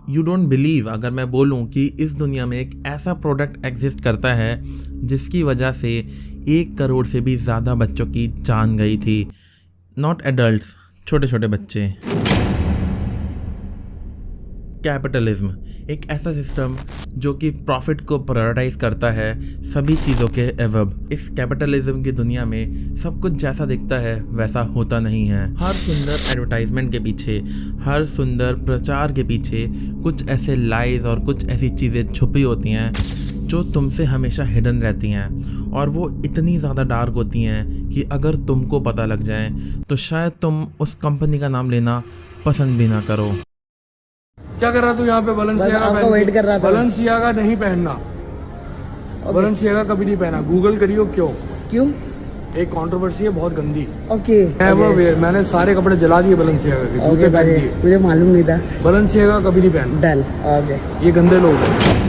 You don't believe अगर मैं बोलूं कि इस दुनिया में एक ऐसा प्रोडक्ट एग्जिस्ट करता है जिसकी वजह से 1 करोड़ से भी ज़्यादा बच्चों की जान गई थी। नॉट एडल्ट्स, छोटे छोटे बच्चे। कैपिटलिज्म एक ऐसा सिस्टम जो कि प्रॉफिट को प्रायोरिटाइज करता है सभी चीज़ों के एवब। इस कैपिटलिज्म की दुनिया में सब कुछ जैसा दिखता है वैसा होता नहीं है। हर सुंदर एडवर्टाइजमेंट के पीछे, हर सुंदर प्रचार के पीछे कुछ ऐसे लाइज और कुछ ऐसी चीज़ें छुपी होती हैं जो तुमसे हमेशा हिडन रहती हैं, और वो इतनी ज़्यादा डार्क होती हैं कि अगर तुमको पता लग जाए तो शायद तुम उस कंपनी का नाम लेना पसंद भी ना करो। क्या कर रहा तू यहाँ पे? बलेंसियागा आपका वेट कर रहा था। बलेंसियागा नहीं पहनना। बलेंसियागा कभी नहीं पहना। गूगल करियो क्यों। एक कंट्रोवर्सी है बहुत गंदी। ओके मैंने सारे कपड़े जला दिए बलेंसियागा के, जूते पहन दिए। मुझे मालूम नहीं था। बलेंसियागा कभी नहीं पहनना। डन। ओके, ये गंदे लोग हैं।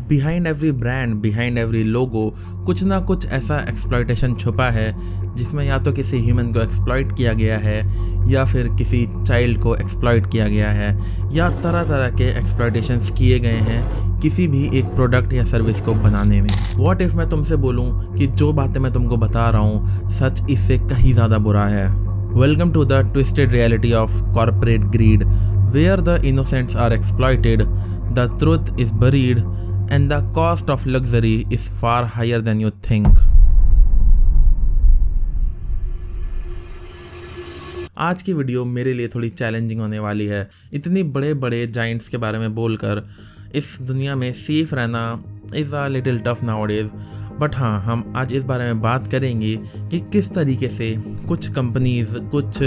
Behind every brand, behind every logo कुछ ना कुछ ऐसा एक्सप्लॉयटेशन छुपा है जिसमें या तो किसी ह्यूमन को एक्सप्लॉइट किया गया है, या फिर किसी चाइल्ड को एक्सप्लॉइट किया गया है, या तरह तरह के एक्सप्लॉयटेशंस किए गए हैं किसी भी एक प्रोडक्ट या सर्विस को बनाने में। व्हाट इफ़ मैं तुमसे बोलूं कि जो बातें मैं तुमको बता रहा हूं सच इससे कहीं ज़्यादा बुरा है। Welcome to the twisted reality of corporate greed, where the innocents are exploited, the truth is buried, and the cost of luxury is far higher than you think. आज की वीडियो मेरे लिए थोड़ी चैलेंजिंग होने वाली है। इतनी बड़े बड़े जाइंट्स के बारे में बोलकर इस दुनिया में सेफ रहना is a little tough nowadays. But हाँ, हम आज इस बारे में बात करेंगे कि किस तरीके से कुछ कंपनीज़, कुछ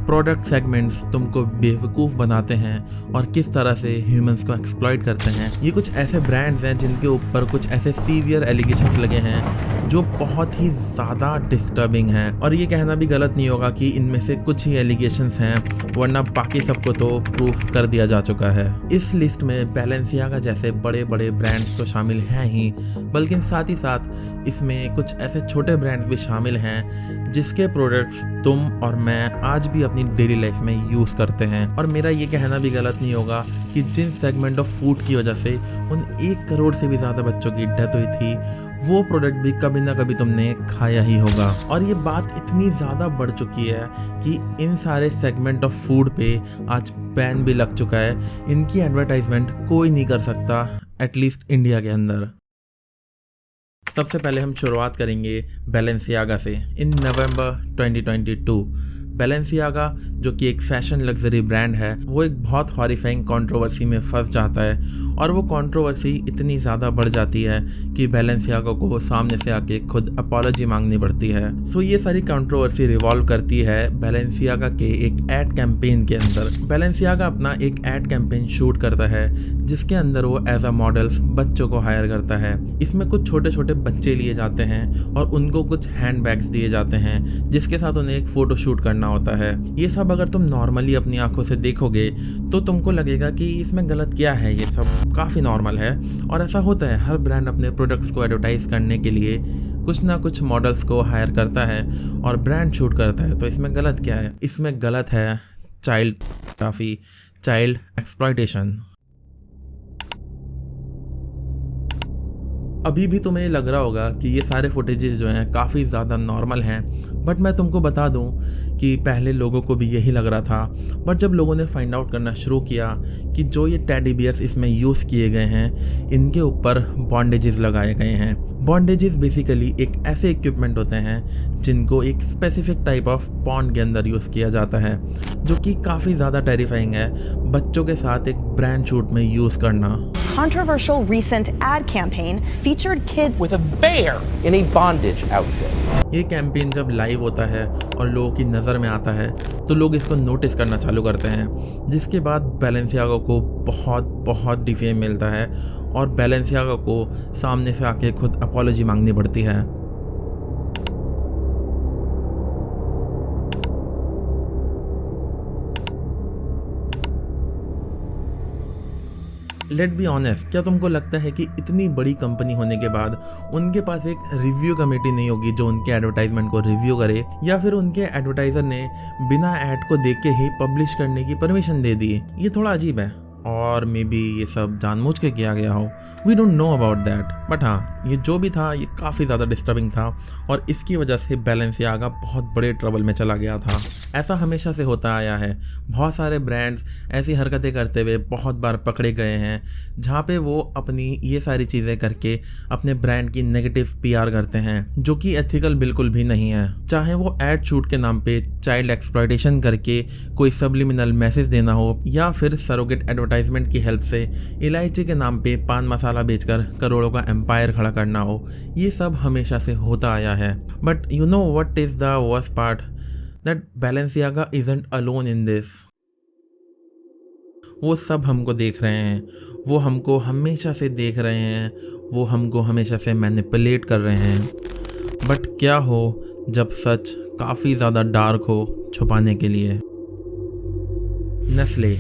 प्रोडक्ट सेगमेंट्स तुमको बेवकूफ़ बनाते हैं और किस तरह से ह्यूमंस को एक्सप्लॉइट करते हैं। ये कुछ ऐसे ब्रांड्स हैं जिनके ऊपर कुछ ऐसे सीवियर एलिगेशंस लगे हैं जो बहुत ही ज़्यादा डिस्टर्बिंग हैं, और ये कहना भी गलत नहीं होगा कि इनमें से कुछ ही एलिगेशंस हैं, वरना बाकी सबको तो प्रूफ कर दिया जा चुका है। इस लिस्ट में बैलेंसियागा जैसे बड़े बड़े ब्रांड्स तो शामिल हैं ही, बल्कि साथ ही साथ इसमें कुछ ऐसे छोटे ब्रांड्स भी शामिल हैं जिसके प्रोडक्ट्स तुम और मैं आज भी अपनी डेली लाइफ में यूज़ करते हैं। और मेरा ये कहना भी गलत नहीं होगा कि जिन सेगमेंट ऑफ फूड की वजह से उन 1 करोड़ से भी ज़्यादा बच्चों की डेथ हुई थी, वो प्रोडक्ट भी कभी ना कभी तुमने खाया ही होगा। और ये बात इतनी ज़्यादा बढ़ चुकी है कि इन सारे सेगमेंट ऑफ फूड पे आज बैन भी लग चुका है। इनकी एडवर्टाइजमेंट कोई नहीं कर सकता, एटलीस्ट इंडिया के अंदर। सबसे पहले हम शुरुआत करेंगे बैलेंसियागा से। इन नवंबर 2022 बैलेंसियागा, जो कि एक फैशन लग्जरी ब्रांड है, वो एक बहुत हॉरिफाइंग कंट्रोवर्सी में फंस जाता है, और वो कंट्रोवर्सी इतनी ज़्यादा बढ़ जाती है कि बैलेंसियागा को सामने से आके खुद अपॉलॉजी मांगनी पड़ती है। सो ये सारी कंट्रोवर्सी रिवॉल्व करती है बैलेंसियागा के एक एड कैंपेन के अंदर। बैलेंसियागा अपना एक एड कैंपेन शूट करता है जिसके अंदर वो एज अ मॉडल्स बच्चों को हायर करता है। इसमें कुछ छोटे छोटे बच्चे लिए जाते हैं और उनको कुछ हैंड बैग्स दिए जाते हैं जिसके साथ उन्हें एक फ़ोटो शूट करना होता है। ये सब अगर तुम नॉर्मली अपनी आंखों से देखोगे तो तुमको लगेगा कि इसमें गलत क्या है, ये सब काफ़ी नॉर्मल है। और ऐसा होता है, हर ब्रांड अपने प्रोडक्ट्स को एडवर्टाइज करने के लिए कुछ ना कुछ मॉडल्स को हायर करता है और ब्रांड शूट करता है। तो इसमें गलत क्या है? इसमें गलत है चाइल्ड पोर्नोग्राफी, चाइल्ड एक्सप्लॉयटेशन। अभी भी तुम्हें लग रहा होगा कि ये सारे फुटेजेस जो हैं काफ़ी ज़्यादा नॉर्मल हैं, बट मैं तुमको बता दूं कि पहले लोगों को भी यही लग रहा था। बट जब लोगों ने फाइंड आउट करना शुरू किया कि जो ये टेडी बियर्स इसमें यूज़ किए गए हैं, इनके ऊपर बॉन्डेजेस लगाए गए हैं। बॉन्डेजेस बेसिकली एक ऐसे इक्विपमेंट होते हैं जिनको एक स्पेसिफिक टाइप ऑफ पॉर्न के अंदर यूज़ किया जाता है, जो कि काफ़ी ज़्यादा टेरिफाइंग है बच्चों के साथ एक ब्रांड शूट में यूज़ करना। Controversial recent ad campaign featured kids with a bear in a bondage outfit. ये कैंपेन जब लाइव होता है और लोगों की नज़र में आता है तो लोग इसको नोटिस करना चालू करते हैं, जिसके बाद बैलेंसियागा को बहुत डिफेम मिलता है और बैलेंसियागा को सामने से आके खुद अपॉलॉजी मांगनी पड़ती है। लेट बी ऑनेस्ट, क्या तुमको लगता है कि इतनी बड़ी कंपनी होने के बाद उनके पास एक रिव्यू कमेटी नहीं होगी जो उनके एडवर्टाइजमेंट को रिव्यू करे, या फिर उनके एडवर्टाइजर ने बिना ऐड को देख के ही पब्लिश करने की परमिशन दे दी? ये थोड़ा अजीब है, और मे बी ये सब जानबूझ के किया गया हो, we don't know about that. But हाँ, ये जो भी था ये काफ़ी ज़्यादा डिस्टर्बिंग था, और इसकी वजह से बैलेंसियागा बहुत बड़े ट्रबल में चला गया था। ऐसा हमेशा से होता आया है, बहुत सारे ब्रांड्स ऐसी हरकतें करते हुए बहुत बार पकड़े गए हैं, जहाँ पे वो अपनी ये सारी चीज़ें करके अपने ब्रांड की नेगेटिव PR करते हैं, जो कि एथिकल बिल्कुल भी नहीं है। चाहे वो एड शूट के नाम पे चाइल्ड एक्सप्लॉयटेशन करके कोई सबलिमिनल मैसेज देना हो, या फिर सरोगेट एडवर्टाइजमेंट की हेल्प से इलायची के नाम पे पान मसाला बेचकर करोड़ों का एम्पायर खड़ा करना हो, ये सब हमेशा से होता आया है। But you know what is the worst part? That Balenciaga isn't alone in this. वो सब हमको देख रहे हैं, वो हमको हमेशा से देख रहे हैं, वो हमको हमेशा से मैनिपुलेट कर रहे हैं। बट क्या हो जब सच काफ़ी ज़्यादा डार्क हो छुपाने के लिए? नेस्ले।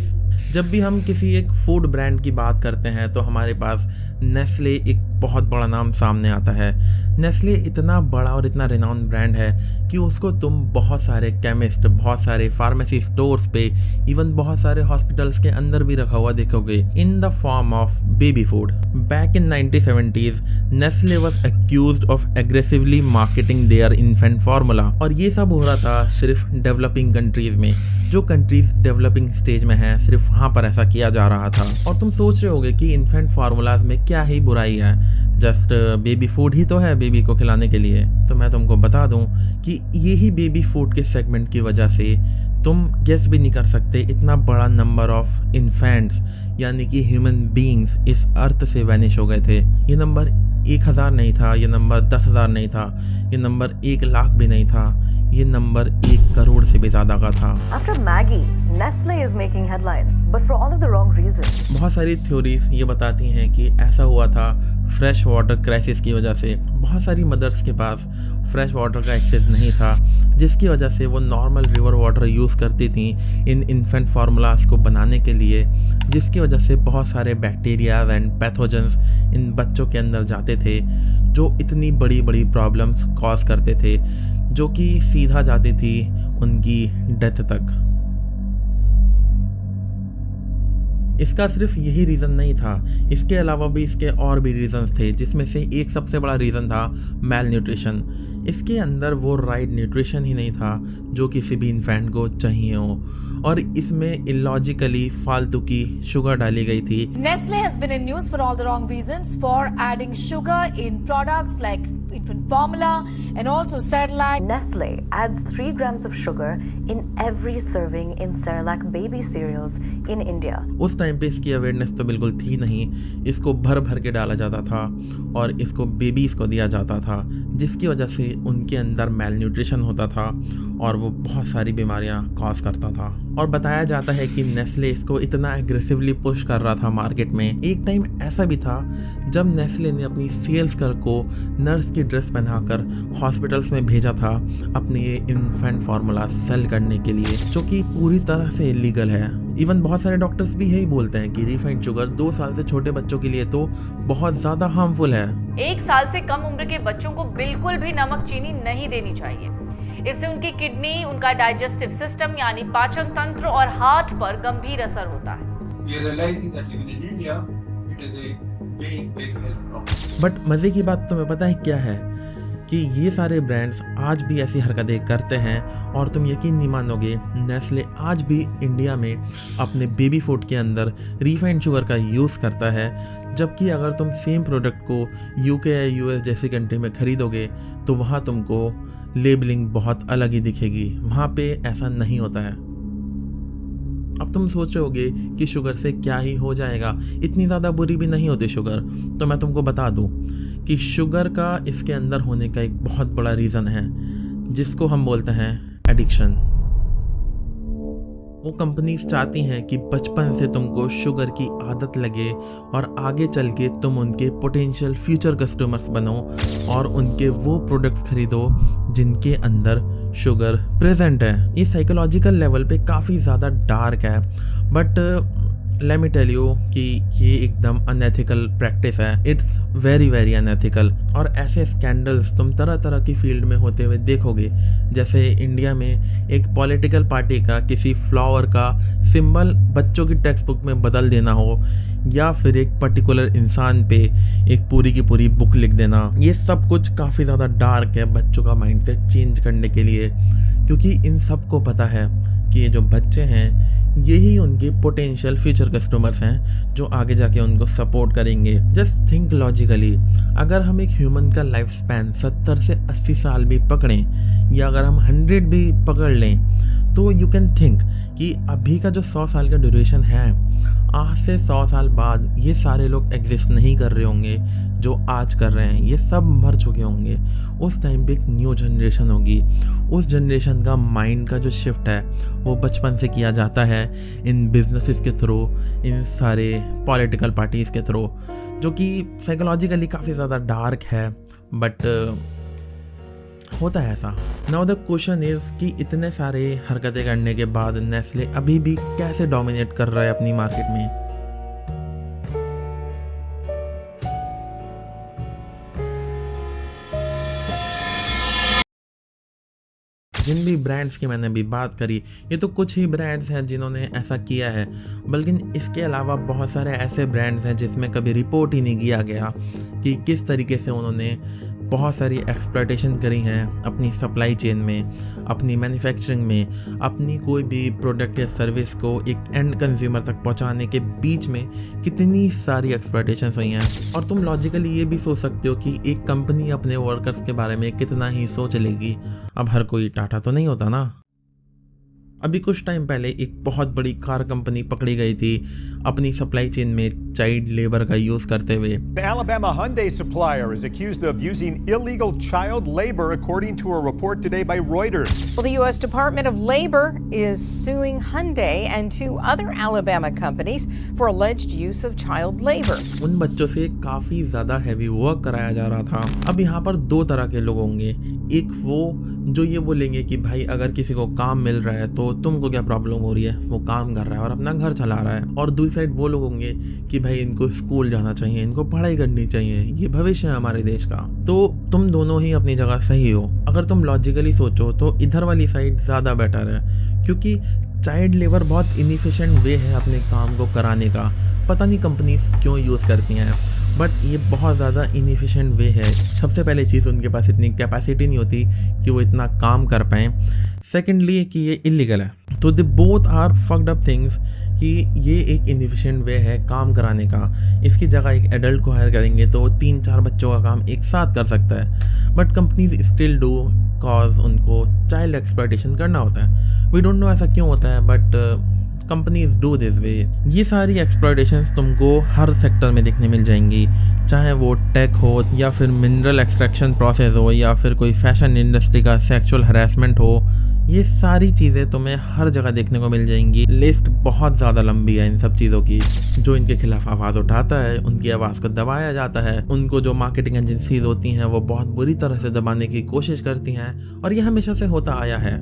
जब भी हम किसी एक फूड ब्रांड की बात करते हैं तो हमारे पास नेस्ले एक बहुत बड़ा नाम सामने आता है। नेस्ले इतना बड़ा और इतना रिनाउंड ब्रांड है कि उसको तुम बहुत सारे केमिस्ट, बहुत सारे फार्मेसी स्टोर्स पे, इवन बहुत सारे हॉस्पिटल्स के अंदर भी रखा हुआ देखोगे in the form of baby food. Back in 1970s Nestle was accused of aggressively marketing their infant formula, और ये सब हो रहा था सिर्फ डेवलपिंग कंट्रीज में। जो कंट्रीज डेवलपिंग स्टेज में हैं सिर्फ वहाँ पर ऐसा किया जा रहा था। और तुम सोच रहे होगे कि इन्फेंट फार्मूलाज में क्या ही बुराई है, जस्ट बेबी फूड ही तो है बेबी को खिलाने के लिए। तो मैं तुमको बता दूं कि यही बेबी फूड के सेगमेंट की वजह से तुम गेस भी नहीं कर सकते इतना बड़ा नंबर ऑफ इन्फेंट्स यानी कि ह्यूमन बीइंग्स इस अर्थ से वैनिश हो गए थे। ये नंबर 1000 नहीं था, ये नंबर 10,000 नहीं था, ये नंबर 1 लाख भी नहीं था, ये नंबर 1 करोड़ से भी ज़्यादा का था। After Maggie, Nestle is making headlines, but for all of the wrong reasons. बहुत सारी थ्योरीज ये बताती हैं कि ऐसा हुआ था फ्रेश वाटर क्राइसिस की वजह से। बहुत सारी मदर्स के पास फ्रेश वाटर का एक्सेस नहीं था, जिसकी वजह से वो नॉर्मल रिवर वाटर यूज़ करती थी इन इन्फेंट फार्मूलाज को बनाने के लिए, जिसकी वजह से बहुत सारे बैक्टीरियाज एंड पैथोजेंस इन बच्चों के अंदर जाते थे, जो इतनी बड़ी बड़ी प्रॉब्लम्स कॉज करते थे, जो कि सीधा जाती थी उनकी डेथ तक। इसका सिर्फ यही रीज़न नहीं था, इसके अलावा भी इसके और भी रीज़न्स थे, जिसमें से एक सबसे बड़ा रीज़न था मैल न्यूट्रिशन। इसके अंदर वो राइट न्यूट्रिशन ही नहीं था जो किसी भी इन्फेंट को चाहिए हो, और इसमें इलॉजिकली फालतू की शुगर डाली गई थी। Nestle has been in news for all the wrong reasons, for adding sugar in products like infant formula and also Cerelac. Nestle adds 3 grams of sugar in every serving in Cerelac baby cereals in India. उस time पे इसकी awareness तो बिल्कुल थी नहीं, इसको भर भर के डाला जाता था और इसको बेबीज़ को दिया जाता था, जिसकी वजह से उनके अंदर मैल न्यूट्रिशन होता था और वो बहुत सारी बीमारियां कॉज करता था। और बताया जाता है कि नेस्ले इसको इतना एग्रेसिवली पुश कर रहा था मार्केट में। एक टाइम ऐसा भी था जब नेस्ले ने अपनी सेल्स गर्ल को नर्स की ड्रेस पहनाकर हॉस्पिटल्स में भेजा था अपने ये इन्फेंट फार्मूला सेल करने के लिए, जो कि पूरी तरह से इलीगल है। इवन बहुत सारे डॉक्टर्स भी यही बोलते हैं कि रिफाइंड शुगर 2 साल से छोटे बच्चों के लिए तो बहुत ज़्यादा हार्मफुल है। 1 साल से कम उम्र के बच्चों को बिल्कुल भी नमक चीनी नहीं देनी चाहिए। इससे उनकी किडनी, उनका डाइजेस्टिव सिस्टम यानी पाचन तंत्र और हार्ट पर गंभीर असर होता है। बट मज़े की बात तुम्हें पता है क्या है कि ये सारे ब्रांड्स आज भी ऐसी हरकतें करते हैं, और तुम यकीन नहीं मानोगे नेस्ले आज भी इंडिया में अपने बेबी फूड के अंदर रिफाइंड शुगर का यूज़ करता है, जबकि अगर तुम सेम प्रोडक्ट को यूके या यूएस जैसी कंट्री में ख़रीदोगे तो वहाँ तुमको लेबलिंग बहुत अलग ही दिखेगी, वहाँ पे ऐसा नहीं होता है। अब तुम सोच रहे होगे कि शुगर से क्या ही हो जाएगा, इतनी ज़्यादा बुरी भी नहीं होती शुगर। तो मैं तुमको बता दूं कि शुगर का इसके अंदर होने का एक बहुत बड़ा रीज़न है, जिसको हम बोलते हैं एडिक्शन। वो कंपनीज चाहती हैं कि बचपन से तुमको शुगर की आदत लगे और आगे चल के तुम उनके पोटेंशियल फ्यूचर कस्टमर्स बनो और उनके वो प्रोडक्ट्स खरीदो जिनके अंदर शुगर प्रेजेंट है। ये साइकोलॉजिकल लेवल पे काफ़ी ज़्यादा डार्क है, but let me tell you कि ये एकदम अनएथिकल प्रैक्टिस है। It's very very unethical. और ऐसे स्कैंडल्स तुम तरह तरह की फील्ड में होते हुए देखोगे। जैसे इंडिया में एक पॉलिटिकल पार्टी का किसी फ्लावर का सिंबल बच्चों की टेक्स्ट बुक में बदल देना हो, या फिर एक पर्टिकुलर इंसान पे एक पूरी की पूरी बुक लिख देना। ये सब कुछ काफ़ी ज़्यादा डार्क है बच्चों का माइंडसेट चेंज करने के लिए, क्योंकि इन सबको पता है कि ये जो बच्चे हैं यही उनके पोटेंशियल फ्यूचर कस्टमर्स हैं जो आगे जाके उनको सपोर्ट करेंगे। जस्ट थिंक लॉजिकली, अगर हम एक ह्यूमन का लाइफ स्पैन 70 से 80 साल भी पकड़ें, या अगर हम 100 भी पकड़ लें, तो यू कैन थिंक कि अभी का जो 100 साल का ड्यूरेशन है, आज से 100 साल बाद ये सारे लोग एग्जिस्ट नहीं कर रहे होंगे जो आज कर रहे हैं। ये सब मर चुके होंगे। उस टाइम पे एक न्यू जनरेशन होगी। उस जनरेशन का माइंड का जो शिफ्ट है वो बचपन से किया जाता है इन बिजनेसेस के थ्रू, इन सारे पॉलिटिकल पार्टीज़ के थ्रू, जो कि साइकोलॉजिकली काफ़ी ज़्यादा डार्क है, बट होता है ऐसा। नाउ द क्वेश्चन इज़ कि इतने सारे हरकतें करने के बाद नेस्ले अभी भी कैसे डोमिनेट कर रहा है अपनी मार्केट में। जिन भी ब्रांड्स की मैंने अभी बात करी, ये तो कुछ ही ब्रांड्स हैं जिन्होंने ऐसा किया है, बल्कि इसके अलावा बहुत सारे ऐसे ब्रांड्स हैं जिसमें कभी रिपोर्ट ही नहीं किया गया कि किस तरीके से उन्होंने बहुत सारी एक्सप्लॉयटेशन करी हैं अपनी सप्लाई चेन में, अपनी मैन्युफैक्चरिंग में, अपनी कोई भी प्रोडक्ट या सर्विस को एक एंड कंज्यूमर तक पहुंचाने के बीच में कितनी सारी एक्सप्लॉयटेशंस हुई हैं। और तुम लॉजिकली ये भी सोच सकते हो कि एक कंपनी अपने वर्कर्स के बारे में कितना ही सोच लेगी। अब हर कोई टाटा तो नहीं होता ना। अभी कुछ टाइम पहले एक बहुत बड़ी कार कंपनी पकड़ी गई थी अपनी सप्लाई चेन में चाइल्ड लेबर का यूज करते हुए। The Alabama Hyundai supplier is accused of using illegal child labor, according to a report today by Reuters. Well, the U.S. Department of Labor is suing Hyundai and 2 other Alabama companies for alleged use of child labor. उन बच्चों से काफी ज्यादा heavy work कराया जा रहा था। अब यहाँ पर 2 तरह के लोग होंगे। एक वो जो ये बोलेंगे कि भाई अगर किसी को काम मिल रहा है तो तुमको क्या प्रॉब्लम हो रही है, वो काम कर रहा है और अपना घर चला रहा है। और दूसरी साइड वो लोग होंगे कि भाई इनको स्कूल जाना चाहिए, इनको पढ़ाई करनी चाहिए, ये भविष्य है हमारे देश का। तो तुम दोनों ही अपनी जगह सही हो। अगर तुम लॉजिकली सोचो तो इधर वाली साइड ज़्यादा बेटर है, क्योंकि चाइल्ड लेबर बहुत इनएफिशिएंट वे है अपने काम को कराने का। पता नहीं कंपनीज क्यों यूज़ करती हैं, बट ये बहुत ज़्यादा इनएफिशिएंट वे है। सबसे पहले चीज़, उनके पास इतनी कैपेसिटी नहीं होती कि वो इतना काम कर पाएँ। सेकेंडली कि ये इलीगल है। तो they both are fucked up things कि ये एक इनएफिशिएंट वे है काम कराने का। इसकी जगह एक एडल्ट को हायर करेंगे तो 3-4 बच्चों का काम एक साथ कर सकता है, but companies still do cause उनको चाइल्ड एक्सप्लॉयटेशन करना होता है। वी डोंट नो ऐसा क्यों होता है, but companies do this way. ये सारी एक्सप्लॉयटेशंस तुमको हर सेक्टर में देखने मिल जाएंगी, चाहे वो टेक हो, या फिर मिनरल एक्सट्रैक्शन प्रोसेस हो, या फिर कोई फैशन इंडस्ट्री का सेक्सुअल हरासमेंट हो। ये सारी चीज़ें तुम्हें हर जगह देखने को मिल जाएंगी। लिस्ट बहुत ज़्यादा लंबी है इन सब चीज़ों की। जो इनके खिलाफ आवाज़ उठाता है उनकी आवाज़ को दबाया जाता है। उनको जो मार्केटिंग एजेंसीज होती हैं वो बहुत बुरी तरह से दबाने की कोशिश करती हैं, और ये हमेशा से होता आया है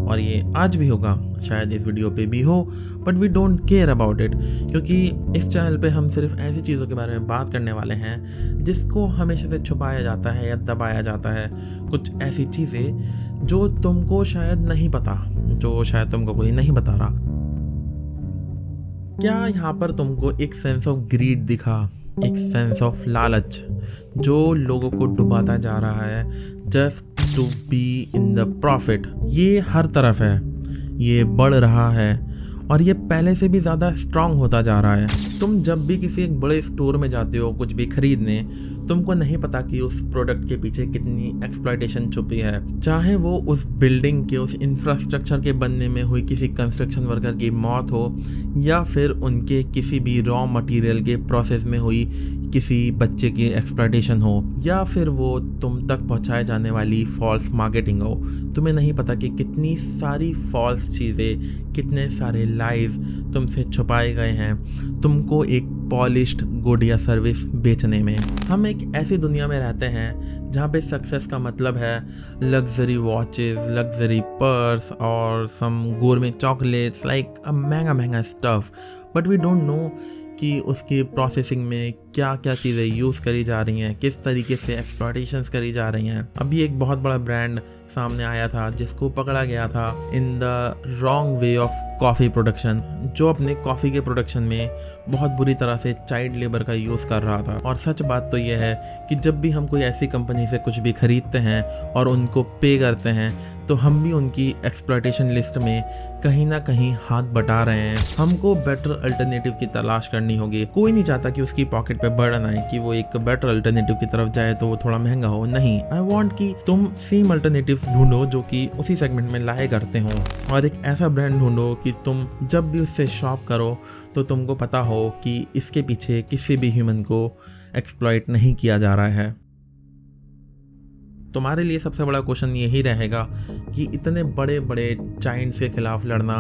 और ये आज भी होगा। शायद इस वीडियो पे भी हो, but we don't care about it, क्योंकि इस चैनल पे हम सिर्फ ऐसी चीज़ों के बारे में बात करने वाले हैं जिसको हमेशा से छुपाया जाता है या दबाया जाता है। कुछ ऐसी चीज़ें जो तुमको शायद नहीं पता, जो शायद तुमको कोई नहीं बता रहा। क्या यहाँ पर तुमको एक सेंस ऑफ ग्रीड दिखा, एक सेंस ऑफ लालच जो लोगों को डुबाता जा रहा है just to be in the profit? ये हर तरफ है, ये बढ़ रहा है और ये पहले से भी ज़्यादा स्ट्रांग होता जा रहा है। तुम जब भी किसी एक बड़े स्टोर में जाते हो कुछ भी खरीदने, तुमको नहीं पता कि उस प्रोडक्ट के पीछे कितनी एक्सप्लॉयटेशन छुपी है। चाहे वो उस बिल्डिंग के, उस इंफ्रास्ट्रक्चर के बनने में हुई किसी कंस्ट्रक्शन वर्कर की मौत हो, या फिर उनके किसी भी रॉ मटेरियल के प्रोसेस में हुई किसी बच्चे की एक्सप्लॉयटेशन हो, या फिर वो तुम तक पहुंचाए जाने वाली फॉल्स मार्केटिंग हो। तुम्हें नहीं पता कि कितनी सारी फॉल्स चीज़ें, कितने सारे लाइज तुमसे छुपाए गए हैं। तुमको एक पॉलिश्ड गुड या सर्विस बेचने में। हम एक ऐसी दुनिया में रहते हैं जहाँ पे सक्सेस का मतलब है लग्जरी वॉचेस, लग्जरी पर्स और सम गोरमे चॉकलेट्स, लाइक अ महंगा महंगा stuff, but we don't know कि उसकी प्रोसेसिंग में क्या क्या चीज़ें यूज़ करी जा रही हैं, किस तरीके से एक्सप्लॉयटेशंस करी जा रही हैं। अभी एक बहुत बड़ा ब्रांड सामने आया था जिसको पकड़ा गया था in the wrong way of coffee production, जो अपने कॉफ़ी के प्रोडक्शन में बहुत बुरी तरह से चाइल्ड लेबर का यूज़ कर रहा था। और सच बात तो यह है कि जब भी हम कोई ऐसी कंपनी से कुछ भी खरीदते हैं और उनको पे करते हैं तो हम भी उनकी एक्सप्लॉयटेशन लिस्ट में कहीं ना कहीं हाथ बटा रहे हैं। हमको बेटर अल्टरनेटिव की तलाश करनी होगी। कोई नहीं चाहता कि उसकी पॉकेट पे बर्डन आए कि वो एक बेटर अल्टरनेटिव की तरफ जाए तो वो थोड़ा महंगा हो। नहीं, आई वांट कि तुम सेम अल्टरनेटिव्स ढूंढो जो कि उसी सेगमेंट में लाए करते हो, और एक ऐसा ब्रांड ढूंढो कि तुम जब भी उससे शॉप करो तो तुमको पता हो कि इसके पीछे किसी भी ह्यूमन को एक्सप्लॉइट नहीं किया जा रहा है। तुम्हारे लिए सबसे बड़ा क्वेश्चन यही रहेगा कि इतने बड़े बड़े जाइंट्स के खिलाफ लड़ना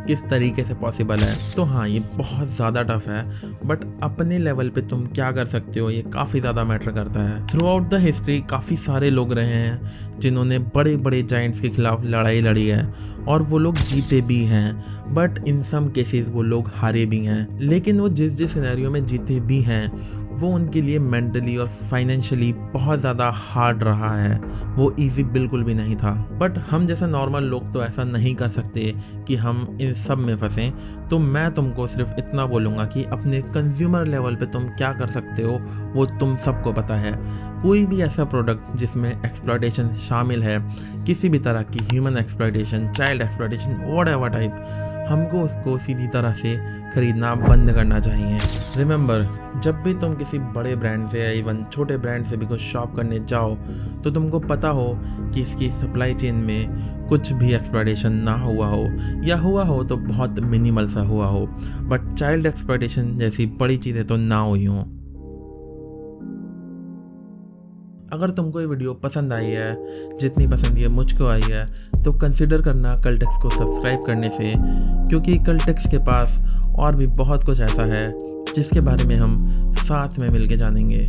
किस तरीके से पॉसिबल है। तो हाँ, ये बहुत ज़्यादा टफ है, बट अपने लेवल पे तुम क्या कर सकते हो ये काफ़ी ज़्यादा मैटर करता है। थ्रू आउट द हिस्ट्री काफ़ी सारे लोग रहे हैं जिन्होंने बड़े बड़े जाइंट्स के खिलाफ लड़ाई लड़ी है और वो लोग जीते भी हैं, बट इन सम केसेस वो लोग हारे भी हैं। लेकिन वो जिस सिनेरियो में जीते भी हैं वो उनके लिए मेंटली और फाइनेंशियली बहुत ज़्यादा हार्ड रहा है, वो इजी बिल्कुल भी नहीं था। बट हम जैसे नॉर्मल लोग तो ऐसा नहीं कर सकते कि हम इन सब में फंसें। तो मैं तुमको सिर्फ इतना बोलूँगा कि अपने कंज्यूमर लेवल पे तुम क्या कर सकते हो वो तुम सबको पता है। कोई भी ऐसा प्रोडक्ट जिसमें एक्सप्लॉयटेशन शामिल है, किसी भी तरह की human exploitation, child exploitation, whatever type, हमको उसको सीधी तरह से खरीदना बंद करना चाहिए। रिमेंबर, जब भी तुम किसी बड़े ब्रांड से या इवन छोटे ब्रांड से भी कुछ शॉप करने जाओ तो तुमको पता हो कि इसकी सप्लाई चेन में कुछ भी एक्सप्लॉयटेशन ना हुआ हो, या हुआ हो तो बहुत मिनिमल सा हुआ हो, बट चाइल्ड एक्सप्लॉयटेशन जैसी बड़ी चीज़ें तो ना हुई हों। अगर तुमको ये वीडियो पसंद आई है जितनी पसंद ये मुझको आई है तो कंसिडर करना कल्टेक्स को सब्सक्राइब करने से, क्योंकि कल्टेक्स के पास और भी बहुत कुछ ऐसा है जिसके बारे में हम साथ में मिलके जानेंगे।